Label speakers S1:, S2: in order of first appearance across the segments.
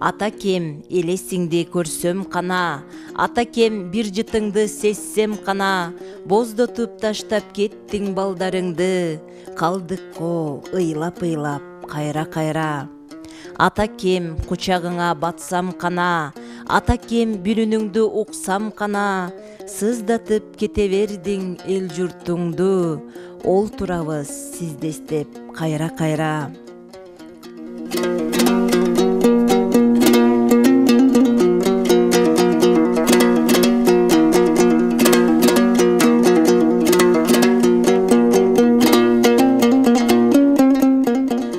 S1: Атакем, элесиңди көрсөм кана, атакем бир жытыңды сезсем кана, боздотуп таштап кеттиң балдарыңды, калдыкко ыйлап-ыйлап, кайра-кайра. Атакем, кучагыңа батсам кана, атакем бүлүнүңдү уксам кана, сыздатып кете бердиң эл журтуңду, олтурабыз сизди эстеп кайра-кайра.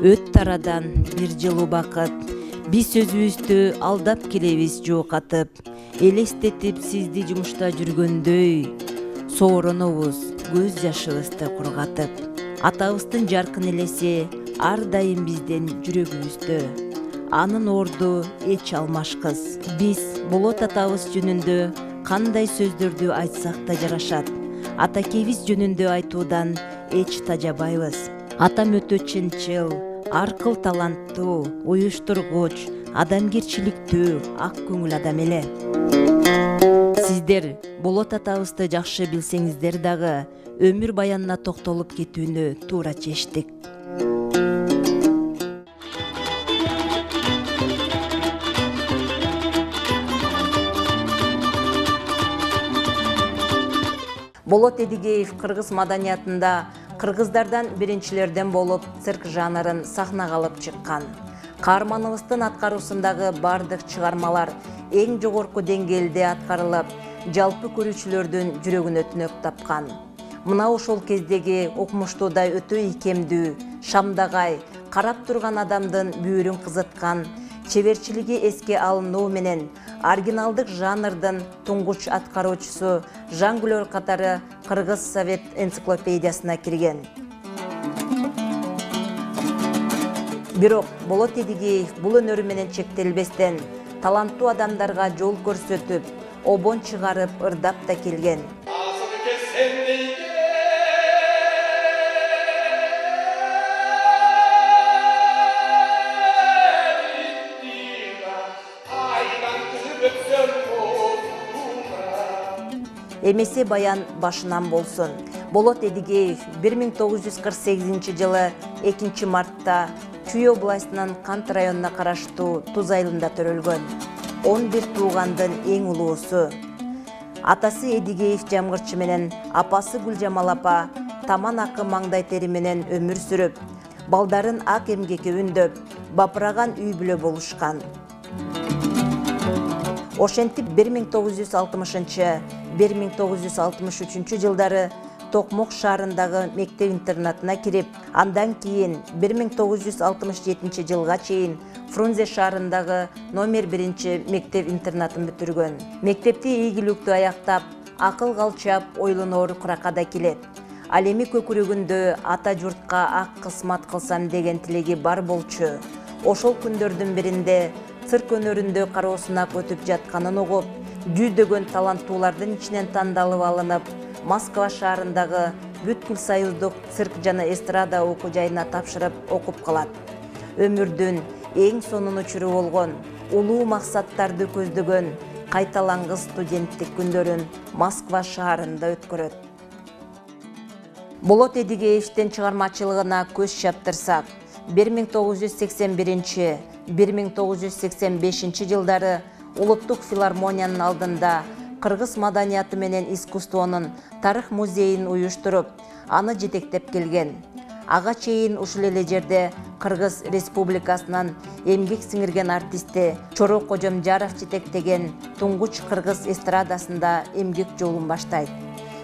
S1: Өт тарадан бир жыл убакыт, биз өзүбүздү алдап келебиз жоокатып, элестетип сизди жумушта жүргөндөй, сооронобуз көз жашыбызды кургатып. Атабыздын жаркын элеси ар дайым бизден жүрөгүбүздө, анын орду эч алмашкыз. Биз Болот атабыз жөнүндө кандай сөздөрдү айтсак да жарашат, атакебиз жөнүндө айтуудан эч тажабайбыз. Атам өтө чынчыл, аркыл таланттуу, уюштургуч, адамгерчиликтүү, ак көңүл адам эле. Сиздер Болот атабызды жакшы билсеңиздер дагы, өмүр баянына токтолуп кетүүнү туура чечтик. Болот Эдигеев кыргыз маданиятында кыргыздардан биринчилерден болуп цирк жанрын сахнага алып чыккан. Каарманыбыздын аткаруусундагы бардык чыгармалар эң жогорку деңгээлде аткарылып, жалпы көрүүчүлөрдүн жүрөгүнө түнөк тапкан. Мына ошол кездеги укмуштуудай өтө ийкемдүү, шамдагай, карап турган адамдын бүйүрүн кызыткан, чеберчилиги эске алынуу менен оригиналдык жанрдын туңгуч аткаруучусу Жангүлөр катары Кыргыз Совет энциклопедиясына кирген. Бирок Болот Эдигеев бул өнөрү менен чектелбестен, таланттуу адамдарга жол көрсөтүп, обон чыгарып, ырдап да келген. Эмесе баян башынан болсун. Болот Эдигеев 1948 жылы 2 мартта Чүй областынын Кант районуна караштуу Туз айылында төрөлгөн. 11 туугандын эң улуусу. Атасы Эдигеев Жамгырчы менен апасы Гүлжамал апа таман акы маңдай тери менен өмүр сүрүп, балдарын ак эмгекке үндөп, бапыраган үй бүлө болушкан. Ошентип 1960-1963 жылдары Токмок шаарындагы мектеп-интернатына кирип, андан кийин 1967 жылга чейин Фрунзе шаарындагы номер 1 мектеп-интернатын бүтүргөн. Мектепти ийгиликтүү аяктап, акыл калчап, ойлоноор куракада келет. Ал эми көкүрөгүндө ата журтка ак кызмат кылсам деген тилеги бар болчу. Ошол күндөрдүн биринде цирк өнөрүндө кароосуна өтүп жатканын угуп, жүздөгөн таланттуулардын ичинен тандалып алынып, Москва шаарындагы бүткүл союздук цирк жана эстрада окуу жайына тапшырып окуп калат. Өмүрдүн эң сонун учуру болгон, улуу максаттарды көздөгөн кайталангыс студенттик күндөрүн Москва шаарында өткөрөт. Болот Эдигеевдин чыгармачылыгына көз чаптырсак, 1980-1985 жылдары Улуттук филармониянын алдында кыргыз маданияты менен искусствонун тарых музейин уюштуруп, аны жетектеп келген. Ага чейин ушул эле жерде Кыргыз Республикасынын эмгек сиңирген артисти Чорок Кожомжаров жетектеген туңгуч кыргыз эстрадасында эмгек жолун баштайт.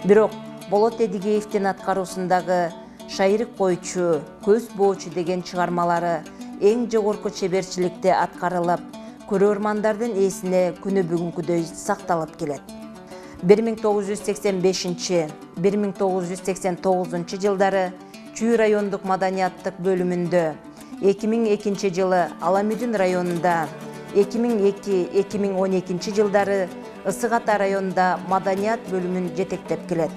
S1: Бирок Болот Эдигеевдин аткаруусундагы Шайырык койчу, көз боочу деген чыгармалары эң жогорку чеберчиликте аткарылып, көрөрмандардын эсине күнү бүгүнкүдөй сакталып келет. 1985-1989 жылдары Чүй райондук маданияттык бөлүмүндө, 2002 жылы Аламүдүн районунда, 2002-2012 жылдары Ысык Ата районунда маданият бөлүмүн жетектеп келет.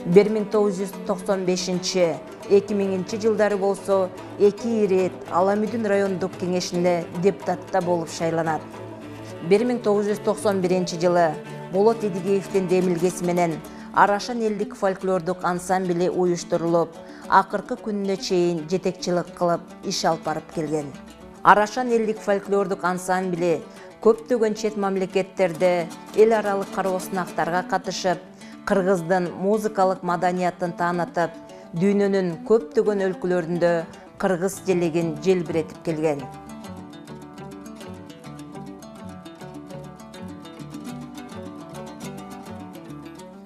S1: 1995-2000 жылдары болсо 2 ирет Аламүдүн райондук кеңешине депутатта болуп шайланат. 1991 жылы Болот Эдигеевдин демилгеси менен Арашан элдик фольклордук ансамбли уюштурулуп, акыркы күнүнө чейин жетекчилик кылып иш алып барып келген. Арашан элдик фольклордук ансамбли көптөгөн чет мамлекеттерде эл аралык кароо сынактарга катышып, кыргыздын музыкалык маданиятын таанытып, дүйнөнүн көптөгөн өлкөлөрүндө кыргыз желегин желбиретип келген.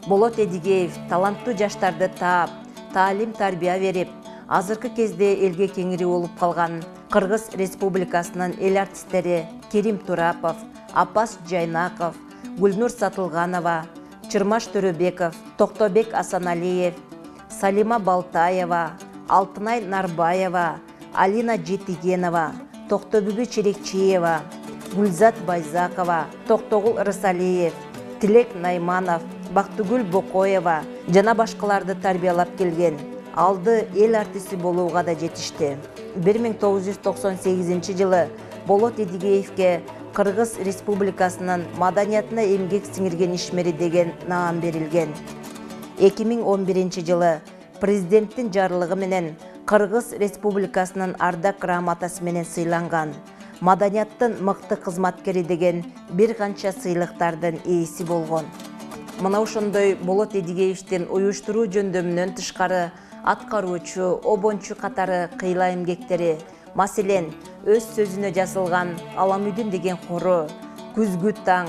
S1: Болот Эдигеев таланттуу жаштарды таап, таалим-тарбия берип, азыркы кезде элге кеңири болуп калган Кыргыз Республикасынын эл артисттери Керим Турапов, Апас Жайнаков, Гүлнур Сатылганова, Чырмаш Төрөбеков, Токтобек Асаналиев, Салима Балтаева, Алтынай Нарбаева, Алина Жетигенова, Токтобүбү Черекчиева, Гүлзат Байзакова, Токтогул Рысалиев, Тилек Найманов, Бактыгүл Бокоева жана башкаларды тарбиялап келген. Алды эл артисти болууга да жетишти. 1998 жылы Болот Эдигеевке Кыргыз Республикасынын маданиятына эмгек сиңирген ишмери деген наам берилген. 2011 жылы президенттин жарлыгы менен Кыргыз Республикасынын ардак грамотасы менен сыйланган. Маданияттын мыкты кызматкери деген бир канча сыйлыктардын ээси болгон. Мына ошондой Болот Эдигеевдин уюштуруу жөндөмүнөн тышкары аткаруучу, обончу катары кыйла эмгектери, маселен, өз сөзүнө жазылган Аламүдүн деген хору, Күзгү таң,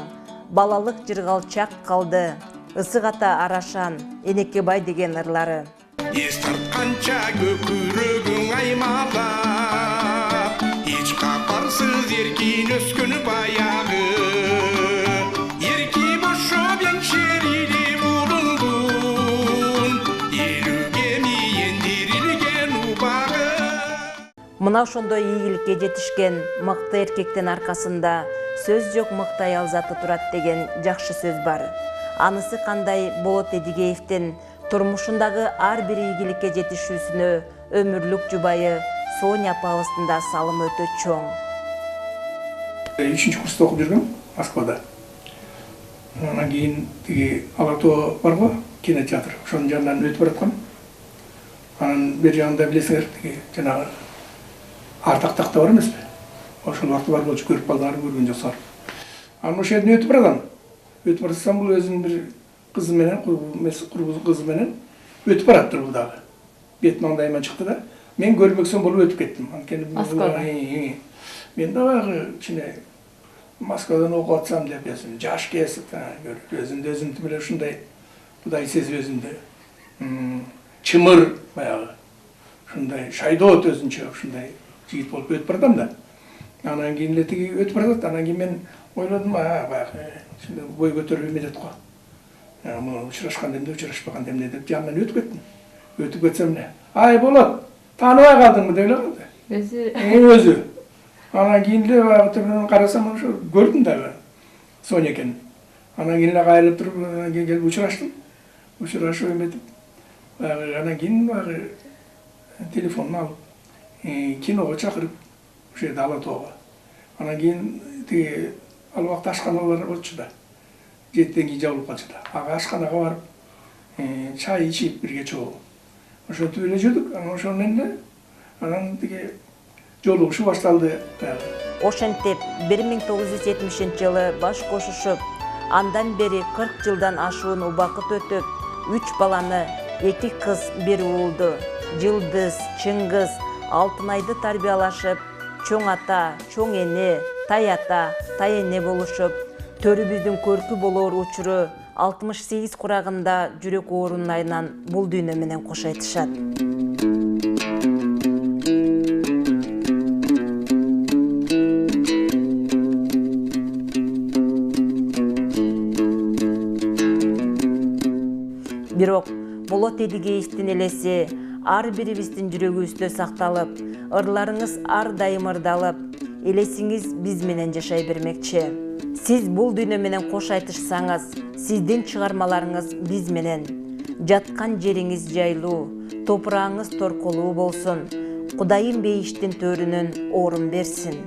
S1: Балалык жыргалчак калды, Ысык Ата Арашан, Энекебай деген ырлары.
S2: Эс тартканча көкүрөгүң аймалап, эч капарсыз эркин өскөн баягы. Эрки бошоп еңшерилип улундун, элүүгө мийендирилген убагы.
S1: Мына ошондой ийгиликке жетишкен мыкты эркектин аркасында сөз жок мыкты аял заты турат деген жакшы сөз бар. Анысы кандай Болот Эдигеевдин турмушундагы ар бир ийгиликке жетишүүсүнө өмүрлүк жубайы Соня апабыздын да салымы өтө чоң.
S3: 3-нчи курста окуп жүргөм Москвада. Анан кийин тиги Алатоо барбы, кинотеатр. Ошонун жанынан өтүп бараткам. Анан бер жагында билесиңер, тиги жанагы артак такта бар эмеспи? Ошол убакта бар болчу, көрүп калдыңар, көргөн жоксуңар. Анан ошол жерден өтүп баратам. Өтүп барсам бул өзүнүн бир кызы менен, курбу кызы менен өтүп бараттыр бул дагы. Бет маңдайыма чыкты да, мен көрбөксөм болуп өтүп кеттим. Анткени мен дагы кичине Москвадан окуп атсам деп эсим, жаш кесип, өзүмдү менен ушундай Кудай сезип өзүмдү. Чымыр баягы. Ушундай шайдоот өзүнчө ушундай жигит болуп өтүп баратам да. Анан кийин эле тиги өтүп баратат. Анан кийин мен ойлодум, баягы ушундай бой көтөрүп эметет го. Мына учурашкан демде, учурашпаган демде деп жанынан өтүп кеттим. Өтүп кетсем эле, ай Болот, тааныбай калдыңбы деп эле калды. Өзү. Анан кийин эле баягы түрүнөн карасам ошо көрдүм дагы Соня экен. Анан кийин эле кайрылып туруп, анан кийин келип учураштым. Учурашып эметип, баягы анан кийин баягы телефонун алып, киного чакырып, ошол жерде Алатоого. Анан кийин тиги ал убакта ашканалар болчу да. 7-ден кийин жабылып калчу да. Ага ашканага барып, чай ичип бирге чогуу. Ошентип эле жүрдүк. Анан ошол менен эле анан тиги жолугушуу башталды.
S1: Ошентип 1970 жылы баш кошушуп, андан бери 40 жылдан ашуун убакыт өтүп, 3 баланы, 2 кыз, 1 уулду, Жылдыз, Чыңгыз, Алтынайды тарбиялашып, чоң ата, чоң эне, тай ата, тай эне болушуп, төрүбүздүн көркү болоор учуру 68 курагында жүрөк оорунун айынан бул дүйнө менен кош айтышат. Бирок болот эдигейиштин элеси ар бирибиздин жүрөгүбүздө сакталып, ырларыңыз ар дайым ырдалып, элесиңиз биз менен жашай бермекчи. Сиз бул дүйнө менен кош айтышсаңыз, сиздин чыгармаларыңыз биз менен. Жаткан жериңиз жайлуу, топурагыңыз торколуу болсун. Кудайым бейиштин төрүнөн орун берсин.